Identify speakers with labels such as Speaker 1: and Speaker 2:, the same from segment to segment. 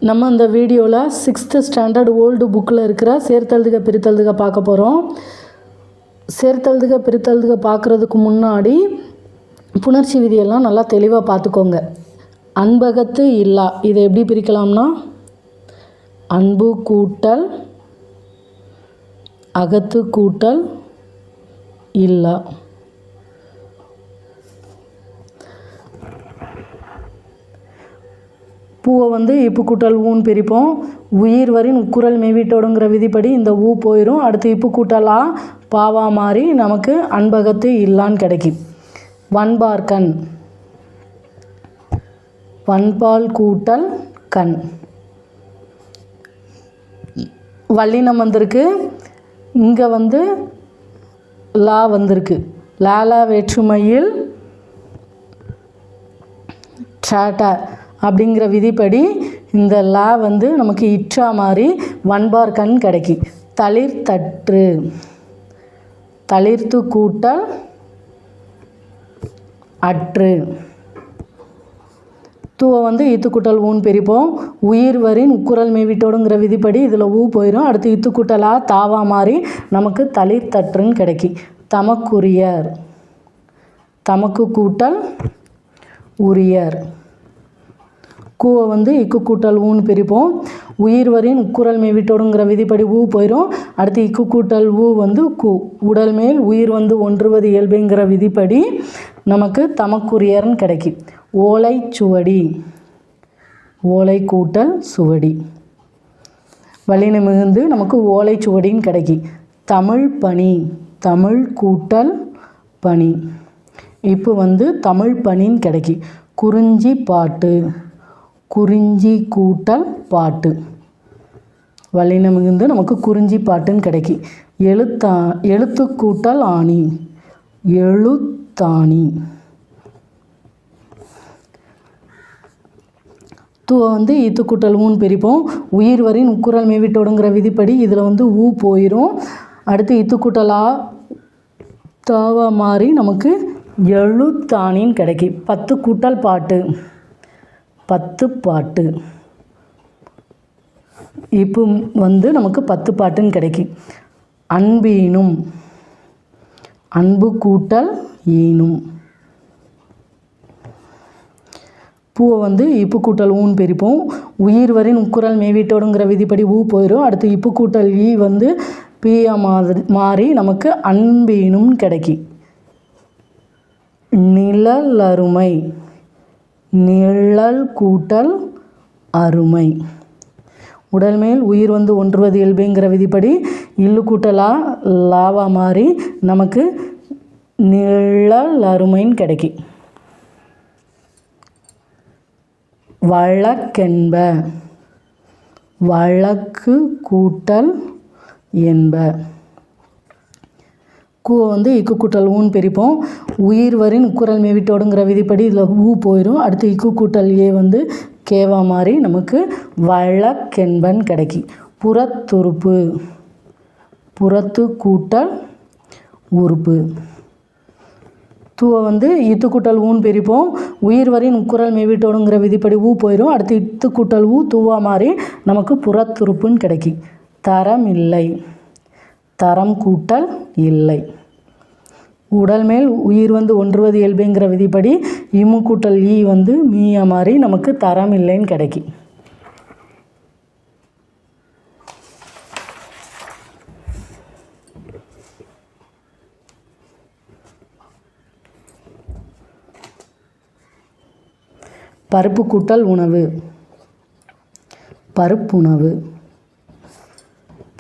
Speaker 1: நம்ம இந்த வீடியோவில் 6th ஸ்டாண்டர்ட் ஓல்டு புக்கில் இருக்கிற சேர்த்தெழுதுக பிரித்தெழுதுக பார்க்க போகிறோம். சேர்த்தெழுதுக பிரித்தெழுதுக பார்க்குறதுக்கு முன்னாடி புணர்ச்சி விதியெல்லாம் நல்லா தெளிவாக பார்த்துக்கோங்க. அன்பகத்து இல்லா இதை எப்படி பிரிக்கலாம்னா, அன்பு கூட்டல் அகத்து கூட்டல் இல்லா. பூவை இப்பு கூட்டல் ஊன்னு பிரிப்போம். உயிர் வரின் உக்குரல் மெய்வீட்டோடுங்கிற விதிப்படி இந்த ஊ போயிடும். அடுத்து இப்பு கூட்டல் ஆ பாவா மாறி நமக்கு அன்பகத்து இல்லான்னு கிடைக்கும். வன்பார் கண், வன்பால் கூட்டல் கண். வல்லினம் வந்திருக்கு, இங்கே லா வந்திருக்கு. லாலா வேற்றுமையில் டாட்டா அப்படிங்கிற விதிப்படி இந்த லா நமக்கு இற்றா மாதிரி வன்பார் கண் கிடைக்கி. தளிர் தற்று, தளிர்த்து கூட்டல் அற்று. தூவை இத்து கூட்டல் ஊன்னு பிரிப்போம். உயிர் வரின் உக்குரல் மெய்வீட்டோடுங்கிற விதிப்படி இதில் ஊ போயிடும். அடுத்து இத்து கூட்டலா தாவா மாதிரி நமக்கு தளிர் தற்றுன்னு கிடைக்கி. தமக்குரியர், தமக்கு கூட்டல் உரியர். கூவை இக்கு கூட்டல் ஊன்னு பிரிப்போம். உயிர் வரின் உக்குரல் மெய்வீட்டோடுங்கிற விதிப்படி ஊ போயிடும். அடுத்து இக்கு கூட்டல் ஊ கூ. உடல் மேல் உயிர் ஒன்றுவது இயல்புங்கிற விதிப்படி நமக்கு தமக்குரியர்னு கிடைக்கி. ஓலை சுவடி, ஓலை கூட்டல் சுவடி. வல்லினம் மிகுந்து நமக்கு ஓலை சுவடின்னு கிடைக்கி. தமிழ் பணி, தமிழ் கூட்டல் பணி. இப்போ தமிழ் பணின்னு கிடைக்கி. குறிஞ்சி பாட்டு, குறிஞ்சி கூட்டல் பாட்டு. வல்லினம் மிகுந்து நமக்கு குறிஞ்சி பாட்டுன்னு கிடைக்கி. எழுத்து கூட்டல் ஆணி, எழுத்தாணி. தூவை இத்து கூட்டல் ஊன்னு பிரிப்போம். உயிர் வரின் உக்குரல் மெய்வீட்டோடுங்கிற விதிப்படி இதில் ஊ போயிடும். அடுத்து இத்து கூட்டலா தாவா மாறி நமக்கு எழுத்தாணின்னு கிடைக்கி. பத்து கூட்டல் பாட்டு, பத்து பாட்டு. இப்போ நமக்கு பத்து பாட்டுன்னு கிடைக்கி. அன்பீனும், அன்பு கூட்டல் ஈனும். பூவை இப்பு கூட்டல் ஊன்னு பிரிப்போம். உயிர் வரின் உக்குரல் மெய்வீட்டோடுங்கிற விதிப்படி ஊ போயிடும். அடுத்து இப்பு கூட்டல் ஈ பியா மாறி நமக்கு அன்பீனும் கிடைக்கி. நிழலருமை, நிழல் கூட்டல் அருமை. உடல் மேல் உயிர் ஒன்றுவது இயல்புங்கிற விதிப்படி இல்லு கூட்டலா லாவா மாறி நமக்கு நிழல் அருமைன்னு கிடைக்கி. வழக்கென்ப, வழக்கு கூட்டல் என்ப. கூவை இக்கு கூட்டல் ஊன்னு பிரிப்போம். உயிர் வரின் உக்குரல் மெய்வீட்டோடுங்கிற விதிப்படி இதில் ஊ போயிடும். அடுத்து இக்கு கூட்டல் ஏ கேவா மாதிரி நமக்கு வழக்கென்பன்னு கிடைக்கி. புறத்துறுப்பு, புறத்து கூட்டல் உறுப்பு. தூவை இத்து கூட்டல் ஊன்னு பிரிப்போம். உயிர் வரின் உக்குரல் மெய்வீட்டோடுங்கிற விதிப்படி ஊ போயிடும். அடுத்து இத்து கூட்டல் ஊ தூவா மாதிரி நமக்கு புறத்துறுப்புன்னு கிடைக்கி. தரம் இல்லை, தரம் கூட்டல் இல்லை. உடல் மேல் உயிர் ஒன்றுவது இயல்புங்கிற விதிப்படி இம்மு கூட்டல் ஈ மீயா மாதிரி நமக்கு தரம் இல்லைன்னு கிடைக்கி. பருப்பு கூட்டல் உணவு, பருப்புணவு.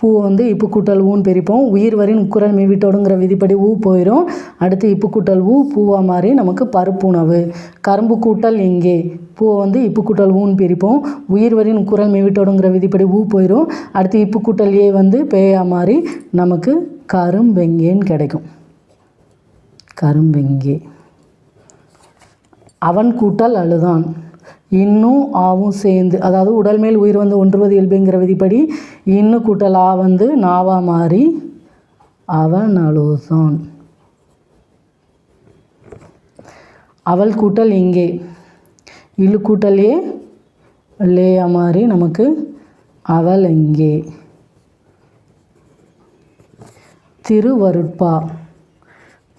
Speaker 1: பூவை இப்பு கூட்டல் ஊன்னு பிரிப்போம். உயிர் வரின் உக்குரல் மெய்வீட்டோடுங்கிற விதிப்படி ஊ போயிடும். அடுத்து இப்பு கூட்டல் ஊ பூவா மாதிரி நமக்கு பருப்புணவு. கரும்பு கூட்டல் எங்கே. பூவை இப்பு கூட்டல் ஊன்னு பிரிப்போம். உயிர் வரின் உக்குரல் மெய்வீட்டோடுங்கிற விதிப்படி ஊ போயிடும். அடுத்து இப்பு கூட்டல் ஏ பேயா மாதிரி நமக்கு கரும்பெங்கேன்னு கிடைக்கும். கரும்பெங்கே. அவன் கூட்டல் அழுதான். இன்னும் ஆவும் சேர்ந்து, அதாவது உடல் மேல் உயிர் ஒன்றுவது இயல்புங்கிற விதிப்படி இன்னு கூட்டல் ஆ நாவா மாறி அவன் அழுதான். அவள் கூட்டல் எங்கே. இழு கூட்டல் ஏ லேயா மாதிரி நமக்கு அவள் எங்கே. திருவருட்பா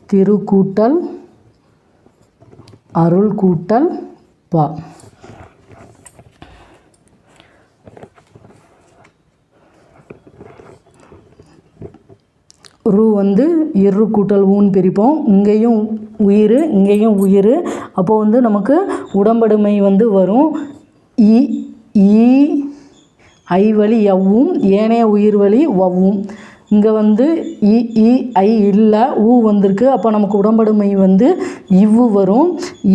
Speaker 1: திரு கூட்டல் அருள் கூட்டல் பா. ரூ வந்து இரு கூட்டல் ஊன்னு பிரிப்போம். இங்கேயும் உயிர் இங்கேயும் உயிர். அப்போது வந்து நமக்கு உடம்படுமை வந்து வரும். இ ஈ ஐ வழி எவ்வும் ஏனைய உயிர் வழி வவ்வும். இங்கே வந்து இ இ ஐ இல்லை ஊ வந்திருக்கு. அப்போ நமக்கு உடம்படுமை வந்து இவ்வு வரும்.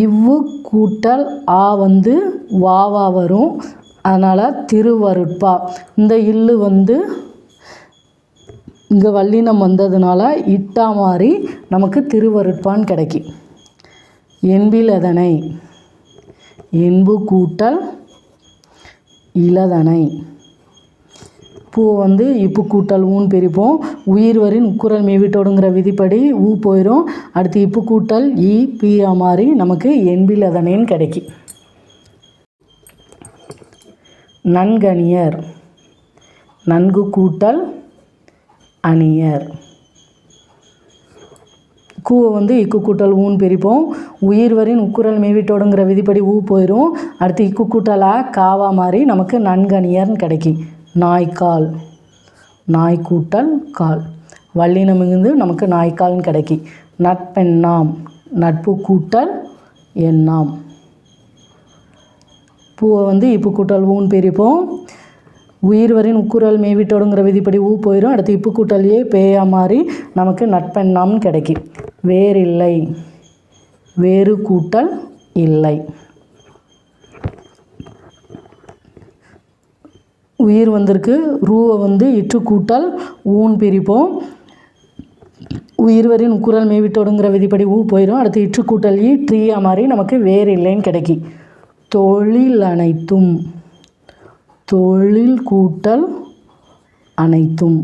Speaker 1: இவ்வு கூட்டல் ஆ வந்து வாவா வரும். அதனால் திருவருட்பா. இந்த இல்லு வந்து இங்கே வல்லினம் வந்ததுனால இட்டா மாதிரி நமக்கு திருவருட்பான்னு கிடைக்கி. என்பில் எதனை என்பு கூட்டல் இலதனை. பூ வந்து இப்பு கூட்டல் ஊன்னு பிரிப்போம். உயிர் வரின் உக்குரல் மெய்விட்டோடுங்கிற விதிப்படி ஊ போயிடும். அடுத்து இப்பு கூட்டல் இ பி மாதிரி நமக்கு என்பில் எதனைன்னு கிடைக்கி. நன்கணியர் நன்கு கூட்டல் அணியர். கூவை வந்து இக்கு கூட்டல் ஊன்னு பிரிப்போம். உயிர் வரின் உக்குரல் மெய்விட்டோடுங்கிற விதிப்படி ஊ போயிடும். அடுத்து இக்கு கூட்டலா காவா மாதிரி நமக்கு நன்கணியர்னு கிடைக்கி. நாய்க்கால் நாய் கூட்டல் கால். வல்லினம் மிகுந்து நமக்கு நாய்க்கால்னு கிடைக்கி. நட்பெண்ணாம் நட்பு கூட்டல் எண்ணாம். பூவை வந்து இப்பு கூட்டல் ஊன்னு பிரிப்போம். உயிர் வரின் உக்குரல் மெய்விட்டோடுங்கிற விதிப்படி ஊ போயிடும். அடுத்து இப்பு கூட்டல் ஏ பேயா மாதிரி நமக்கு நட்பெண்ணாம்னு கிடைக்கி. வேறில்லை வேறு கூட்டல் இல்லை. உயிர் வந்திருக்கு. ரூவை வந்து இற்று கூட்டல் ஊன்னு பிரிப்போம். உயிர் வரின் உக்குரல் மெய்விட்டோடுங்கிற விதிப்படி ஊ போயிடும். அடுத்து இற்று கூட்டல் ஈ ட்ரீயா மாதிரி நமக்கு வேறு இல்லைன்னு கிடைக்கி. தொழில் அனைத்தும் தொழில் கூட்டல் அனைத்தும்.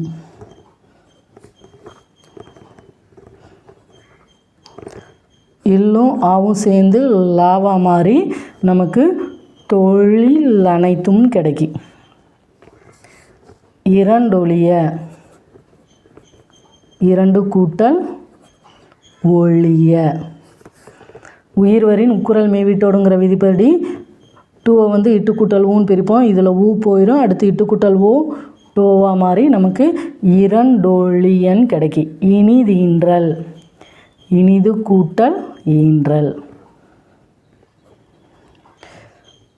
Speaker 1: இல்லும் ஆவும் சேர்ந்து லாவா மாதிரி நமக்கு தொழில் அனைத்தும் கிடைக்கி. இரண்டொழிய இரண்டு கூட்டல் ஒழிய. உயிர் வரின் உக்குரல் மெய்விட்டோடுங்கிற விதிப்படி டூவை வந்து இட்டு கூட்டல் ஊன்னு பிரிப்போம். இதில் ஊ போயிடும். அடுத்து இட்டு கூட்டல் ஓ டோவா மாதிரி நமக்கு இரண்டொழியன் கிடைக்கி. இனிதீன்றல் இனிது கூட்டல் ஈன்றல்.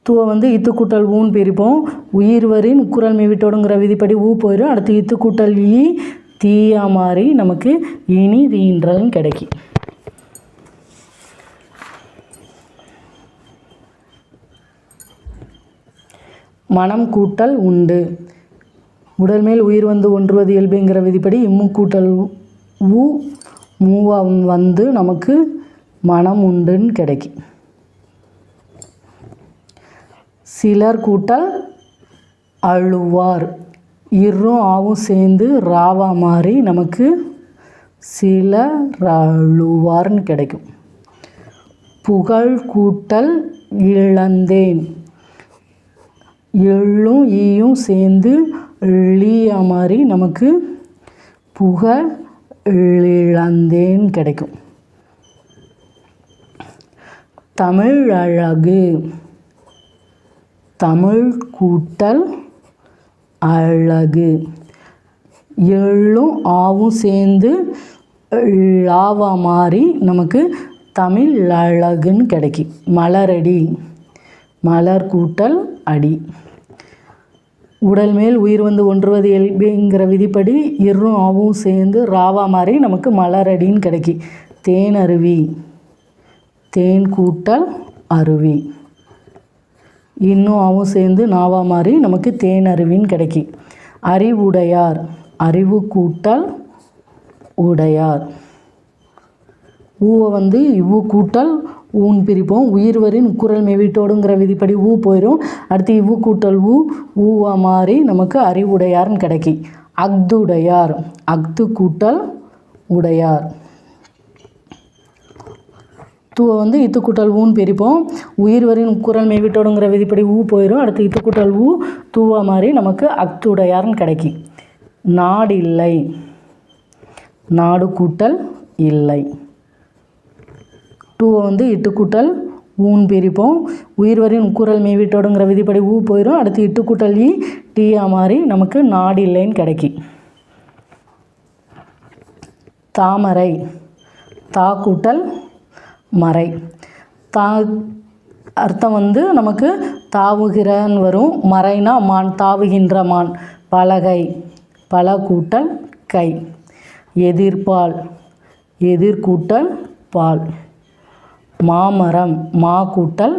Speaker 1: தூவை வந்து இத்து கூட்டல் ஊன்னு பிரிப்போம். உயிர் வரின் உக்குரல் மெய்விட்டோடுங்கிற விதிப்படி ஊ போயிடும். அடுத்து இத்து கூட்டல் ஈ தீயா மாதிரி நமக்கு இனிதீன்றல்னு கிடைக்கி. மனம் கூட்டல் உண்டு. உடல் மேல் உயிர் வந்து ஒன்றுவது இயல்புங்கிற விதிப்படி இம்மு கூட்டல் ஊ மூவா வந்து நமக்கு மனம் உண்டுன்னு கிடைக்கி. சிலர் கூட்டல் அழுவார். இரும் ஆவும் சேர்ந்து ராவா மாதிரி நமக்கு சிலர் அழுவார்னு கிடைக்கும். புகழ் கூட்டல் இழந்தேன். எள்ளும் ஈயும் சேர்ந்து லியா மாதிரி நமக்கு புகழ் இழந்தேன் கிடைக்கும். தமிழ் அழகு தமிழ் கூட்டல் அழகு. எள்ளும் ஆவும் சேர்ந்து லாவா மாதிரி நமக்கு தமிழ் அழகுன்னு கிடைக்கி. மலரடி மலர் கூட்டல் அடி. உடல் மேல் உயிர் வந்து ஒன்றுவது இயல்புங்கிற விதிப்படி இரும் ஆவும் சேர்ந்து ராவா மாதிரி நமக்கு மலரடின்னு கிடைக்கி. தேனருவி தேன் கூட்டல் அருவி. இன்னும் ஆவும் சேர்ந்து நாவா மாதிரி நமக்கு தேனருவின்னு கிடைக்கி. அறிவுடையார் அறிவு கூட்டல் உடையார். ஊவை வந்து இவ்வு கூட்டல் ஊன்னு பிரிப்போம். உயிர் வரின் உக்குரல் மெய்விட்டோடுங்கிற விதிப்படி ஊ போயிடும். அடுத்து இவ்வு கூட்டல் ஊவா மாதிரி நமக்கு அறிவுடையார்னு கிடைக்கி. அஃதுடையார் அஃது கூட்டல் உடையார். தூவை வந்து இத்து கூட்டல் ஊன்னு பிரிப்போம். உயிர் வரின் உட்குரல் மெய்விட்டோடுங்கிற விதிப்படி ஊ போயிடும். அடுத்து இத்து கூட்டல் ஊ தூவா மாதிரி நமக்கு அக்துடையார்னு கிடைக்கும். நாடு இல்லை, நாடு கூட்டல் இல்லை. டூவை வந்து இட்டு கூட்டல் ஊன்னு பிரிப்போம். உயிர் வரின் உட்குரல் மெய்விட்டோடுங்கிற விதிப்படி ஊ போயிடும். அடுத்து இட்டு கூட்டல் ஈ டீயா மாதிரி நமக்கு நாடு இல்லைன்னு கிடைக்கும். தாமரை, தா கூட்டல் மறை. தா அர்த்தம் வந்து நமக்கு தாவுகிறன்னு வரும். மறைனா மான், தாவுகின்ற மான். பலகை, பல கூட்டல் கை. எதிர்பால், எதிர் கூட்டல் பால். மாமரம், மா கூட்டல்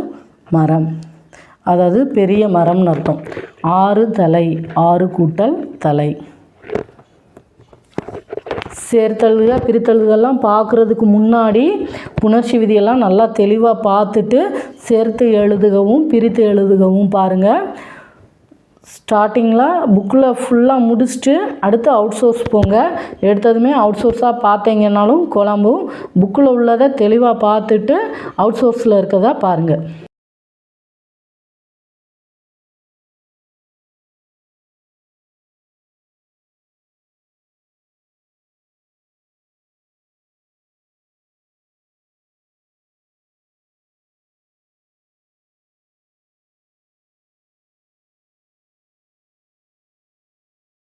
Speaker 1: மரம், அதாவது பெரிய மரம்னு அர்த்தம். ஆறு தலை, ஆறு கூட்டல் தலை. சேர்த்தல்கள் பிரித்தல்கள்லாம் பார்க்குறதுக்கு முன்னாடி புணர்ச்சி விதியெல்லாம் நல்லா தெளிவாக பார்த்துட்டு சேர்த்து எழுதுகவும் பிரித்து எழுதுகவும் பாருங்கள். ஸ்டார்டிங்கில் புக்கில் ஃபுல்லாக முடிச்சுட்டு அடுத்து அவுட் சோர்ஸ் போங்க. எடுத்ததுமே அவுட் சோர்ஸாக பார்த்தீங்கன்னாலும் குழம்பும். புக்கில் உள்ளதை தெளிவாக பார்த்துட்டு அவுட் சோர்ஸில் இருக்கதா பாருங்கள்.